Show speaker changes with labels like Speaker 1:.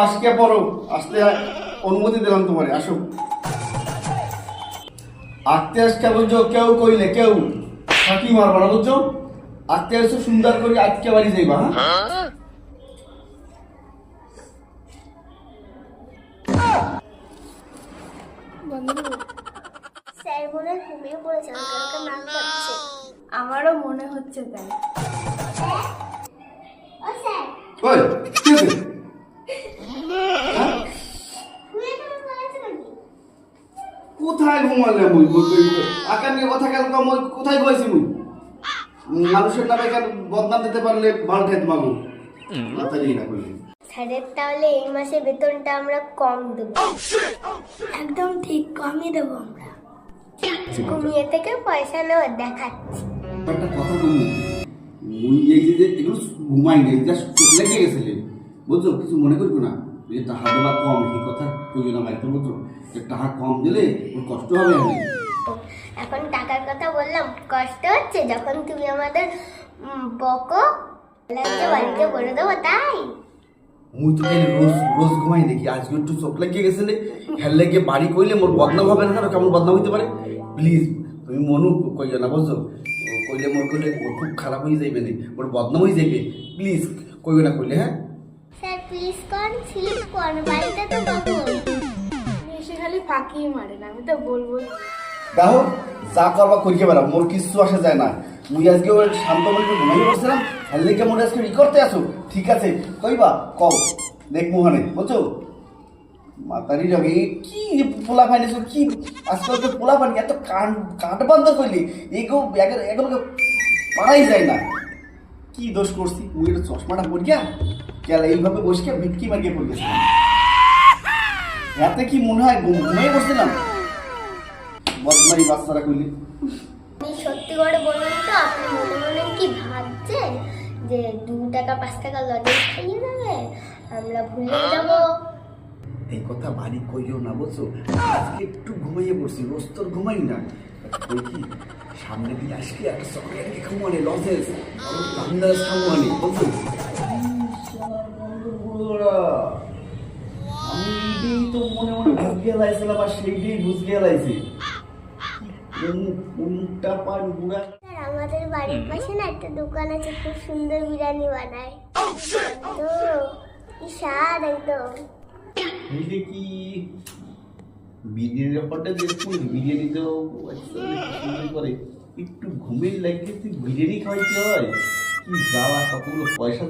Speaker 1: আজকে পড়ো, আসতে অনুমতি দিলাম তোমারে, আসো। আঁকতে আসতে বুঝছো, কেউ কইলে কেউ ফাঁকি মারবা না, বুঝছো? আঁকতে আসছো সুন্দর করে আজকে বাড়ি যাইবা। হ্যাঁ,
Speaker 2: স্যার মনে হয় ঘুমিয়ে পড়েছে, কালকে নাক ডাকছে।
Speaker 3: আমারও মনে হচ্ছে তাই।
Speaker 2: ও স্যার,
Speaker 1: ওই কি হয়েছে? হ্যাঁ?
Speaker 2: ঘুমিয়ে কেন পড়েছে নাকি?
Speaker 1: কোথায় ঘুমালে মুই? আকার নিয়ে কথা কেন কম? কোথায় বলছি মুই? মানুষের নামে কেন বদনাম দিতে পারলে ভালো খাই তোমাকে মাথা দিয়ে না করলে।
Speaker 2: স্যারের তাহলে এই মাসে বেতনটা আমরা কম দেবো। একদম ঠিক, কমই দেবো আমরা। ঘুমিয়ে থেকে পয়সা নেওয়া দেখাচ্ছি।
Speaker 1: একটা কথা বলবো, মুই এই যে এগুলো ঘুমাই নাই, জাস্ট চোখ লেগে গেছিলে, বুঝছো? কিছু মনে করবো না, যে টাকা দেওয়া কম এই কথা কইও না বাড়িতে, বুঝছো? যে টাকা কম দিলে ওর কষ্ট হবে। আমি
Speaker 2: এখন টাকার কথা বললাম, কষ্ট হচ্ছে যখন তুমি আমাদের বকো, বাড়িতে বলে দেবো তাই।
Speaker 1: মুই তো খালি রোজ রোজ ঘুমাই দেখি, আজকে একটু চোখ লেগে গেছিলে, হেল লেগে বাড়ি কইলে মোর বদনাম হবে না। কেমন বদনাম হইতে পারে? প্লিজ তুমি মনু কইও না, বুঝছো? কইলে মোর খুব খারাপ হয়ে যাইবে নি, মোর বদনাম হয়ে যাইবে। প্লিজ কইও না কইলে। হ্যাঁ
Speaker 2: স্যার প্লিজ কর, স্লিপ কর, বাড়িতে তো পাবো।
Speaker 3: সে খালি ফাঁকি মারেন, আমি তো বলবো।
Speaker 1: দেখো, যা করবা করিয়ে বেড়াও, মোর কিচ্ছু আসে যায় না। মুই আজকে ওর শান্ত মনে ঘুমাই বসছিলাম, হেল লেগে মোর আজকে ই করতে আসো। ঠিক আছে কইবা কও, দেখ মুহানে, বুঝছো? মাতারি রবি কি পোলা ফাইনেছো, কি আজকাল তো পোলা ফাইন এত কাঠ বন্ধ করলি, এগো এখন পারাই যায় না। কি দোষ করছি? মুই এটা চশমাটা পরিয়া কেলা এইভাবে বসে ভিটকি মারিয়ে পড়িয়েছিলাম। এতে কি মনে হয় ঘুমিয়ে বসছিলাম? বদমারি বাচ্চারা কইলি।
Speaker 2: আপনি সত্যি করে বলুন তো, আপনি মনে মনে কি ভাবছেন যে 2 টাকা 5 টাকা লজেন্স খাইয়ে দেবে, আমরা ভুলে যাব?
Speaker 1: এই কথা বাড়ি কইও না, বুঝছো? আজকে একটু ঘুমাইয়ে পড়ছি, রোজ তোর ঘুমাই না। কই কি সামনে দিয়ে আজকে একটা চকলেট খাওয়ানে, লজেস ঠান্ডা খাওয়ানে, বুঝছো? আমি এইটাই তো মনে মনে বুঝিয়ে লাইছিলাম, আর সেইটাই বুঝিয়ে লাইছি। কোনটা পান বুড়া।
Speaker 2: স্যার আমাদের বাড়ির পাশে না একটা দোকান আছে, খুব সুন্দর বিরিয়ানি বানায় তো, ইশার একদম।
Speaker 1: এইটা কি বিরিয়ানির ব্যাপারটা দেখুন, বিরিয়ানি তো সুন্দর করে একটু ঘুমের লাগিয়ে বিরিয়ানি খাওয়াইতে হয়। কি জ্বালা, কতগুলো পয়সা